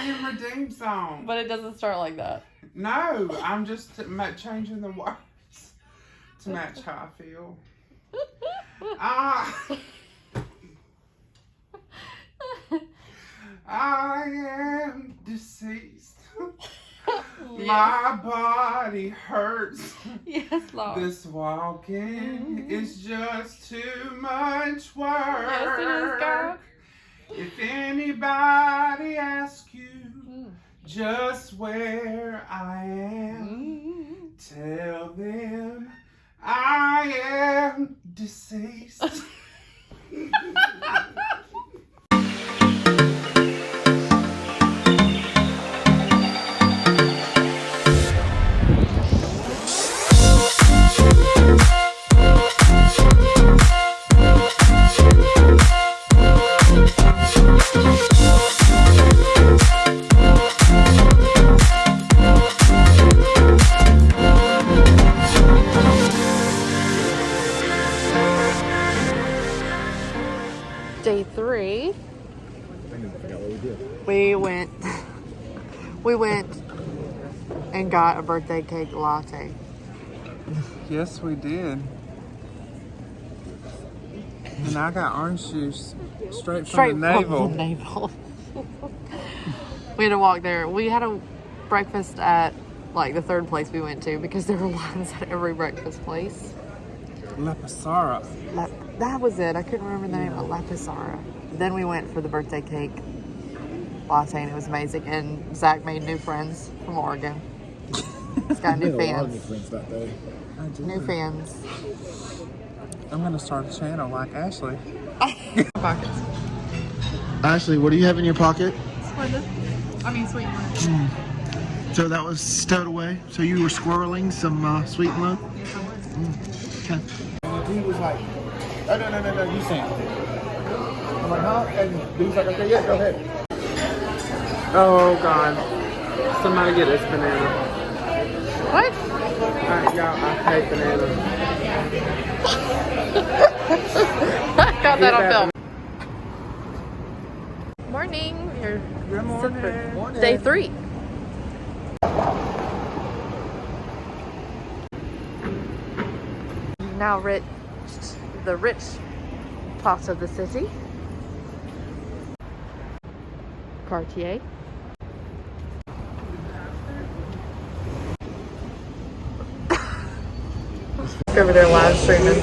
singing Redeem song. But it doesn't start like that. No, I'm just changing the words to match how I feel. I am deceased. Yeah. My body hurts. Yes, Lord. This walking is just too much work. Yes, it is, girl. If anybody asks you just where I am, tell them I am deceased. Day 3. I forgot what we did. We went and got a birthday cake latte. Yes, we did. And I got orange juice straight from the navel. We had to walk there. We had a breakfast at like the third place we went to because there were lines at every breakfast place. La Pasara. That was it. I couldn't remember the name of La Pasara. Then we went for the birthday cake latte and it was amazing. And Zach made new friends from Oregon. He's got new fans. A lot of new friends that day. New fans. I'm gonna start a channel like Ashley. Pockets. Ashley, what do you have in your pocket? Sweet one. So that was stowed away. So you were squirreling some sweet and low? Yes, I was. Okay. And he was like, oh, no, you sing. I'm like, huh? And he's like, okay, yeah, go ahead. Oh God. Somebody get this banana. What? Y'all, I hate bananas. I got that on film. Morning. Good morning. Day 3. Now the rich part of the city. Cartier. Over there live streaming,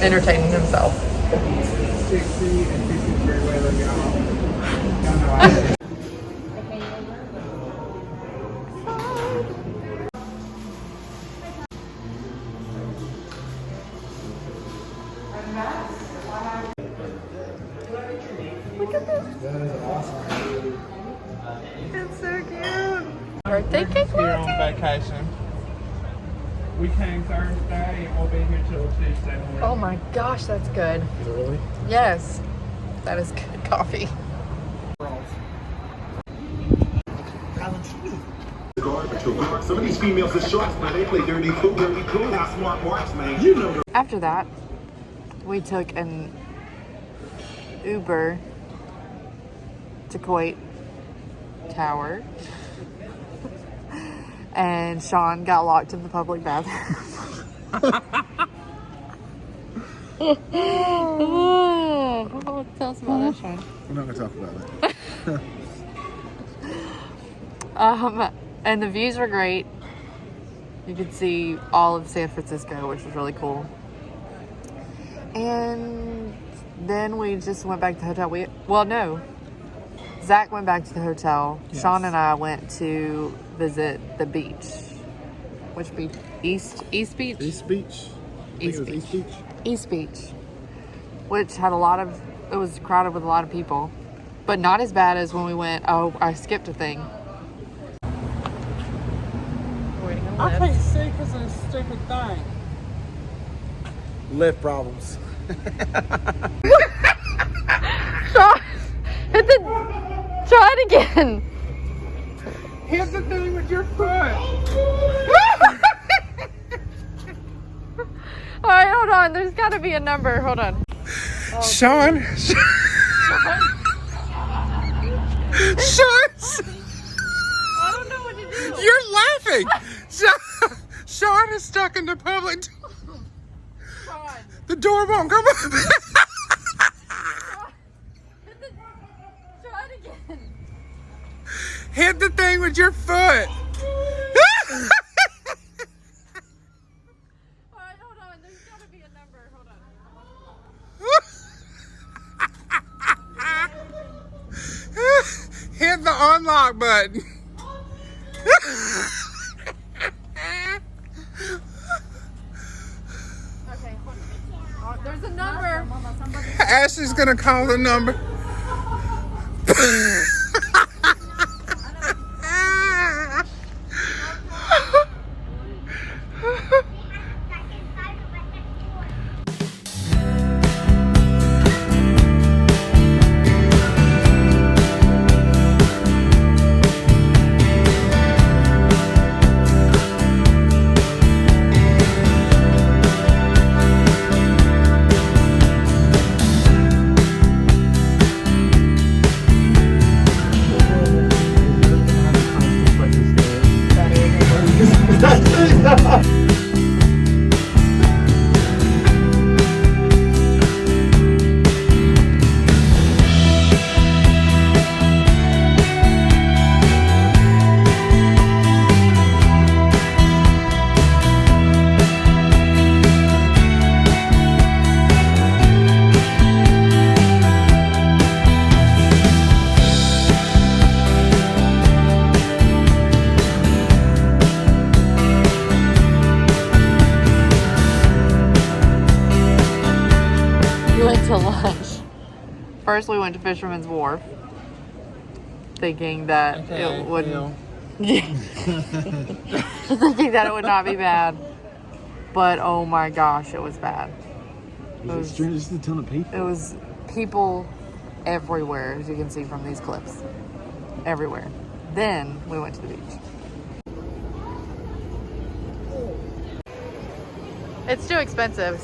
entertaining himself. Look at this. That is awesome. It's so cute. Birthday cake We're on latte. vacation. We came Thursday and we'll be here till Tuesday morning. Oh my gosh, that's good. Is it really? Yes, that is good coffee. Some of these females are sharks, man. They play dirty cool, not smart marks, man. You know. After that, we took an Uber to Kuwait Tower. And Shawn got locked in the public bathroom. Oh, tell us about that, Shawn. We're not going to talk about that. And the views were great. You could see all of San Francisco, which was really cool. And then we just went back to the hotel. Zach went back to the hotel. Yes. Shawn and I went to visit the beach. Which beach? East Beach? East Beach? East Beach. East Beach. Which had it was crowded with a lot of people. But not as bad as when we went, I skipped a thing. I can't see because of this stupid thing. Lift problems. Shawn, try it again. Hit the thing with your foot. All right, hold on. There's got to be a number. Hold on. Shawn. Shawn. is stuck in the public. Shawn. The door won't come up. Shawn, try it again. Hit the thing with your foot. Alright, hold on. There's gotta be a number. Hold on. Hit the unlock button. Okay, hold on. There's a number. Ashley's gonna call the number. To lunch. First, we went to Fisherman's Wharf, thinking that it wouldn't. Thinking that it would not be bad, but oh my gosh, it was bad. Just a ton of people. It was people everywhere, as you can see from these clips, everywhere. Then we went to the beach. It's too expensive.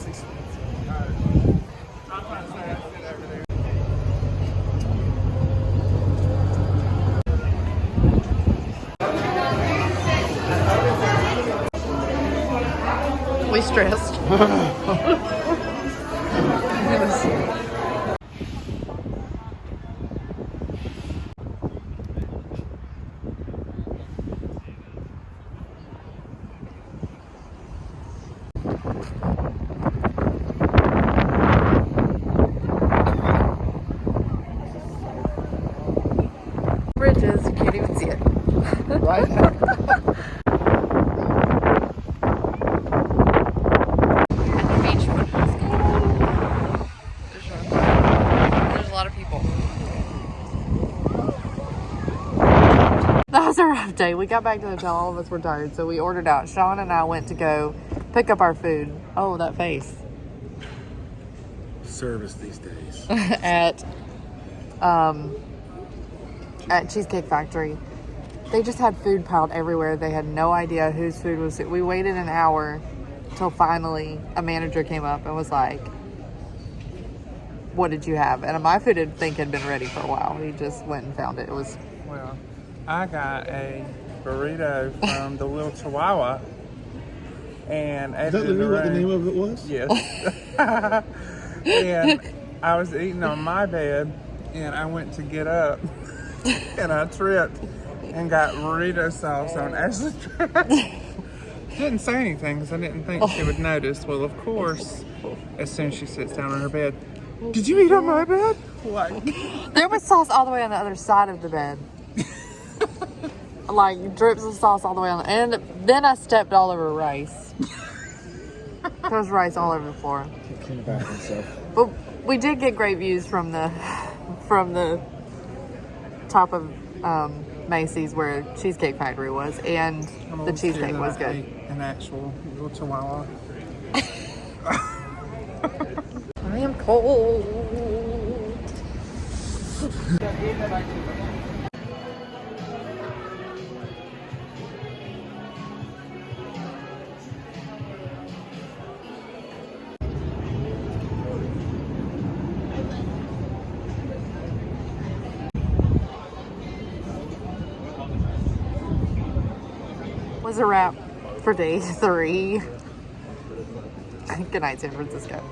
We stressed. Bridges, you can't even see it. Right? That was a rough day. We got back to the hotel. All of us were tired, so we ordered out. Shawn and I went to go pick up our food. Oh, that face. Service these days. at Cheesecake Factory. They just had food piled everywhere. They had no idea whose food was. We waited an hour till finally a manager came up and was like, "What did you have?" And my food had been ready for a while. He just went and found it. It was. Well, I got a burrito from the Little Chihuahua, and Is that really what the name of it was? Yes. And I was eating on my bed, and I went to get up, and I tripped and got burrito sauce on Ashley's dress. Didn't say anything because I didn't think she would notice. Well, of course, as soon as she sits down on her bed, did you eat on my bed? Like, There was sauce all the way on the other side of the bed. Like drips of sauce all the way on, and then I stepped all over rice. There was rice all over the floor. Clean it back and stuff. But we did get great views from the top of Macy's where Cheesecake Factory was, and the cheesecake was good. An actual Little Chihuahua. I am cold. Was a wrap. for day 3. Good night, San Francisco.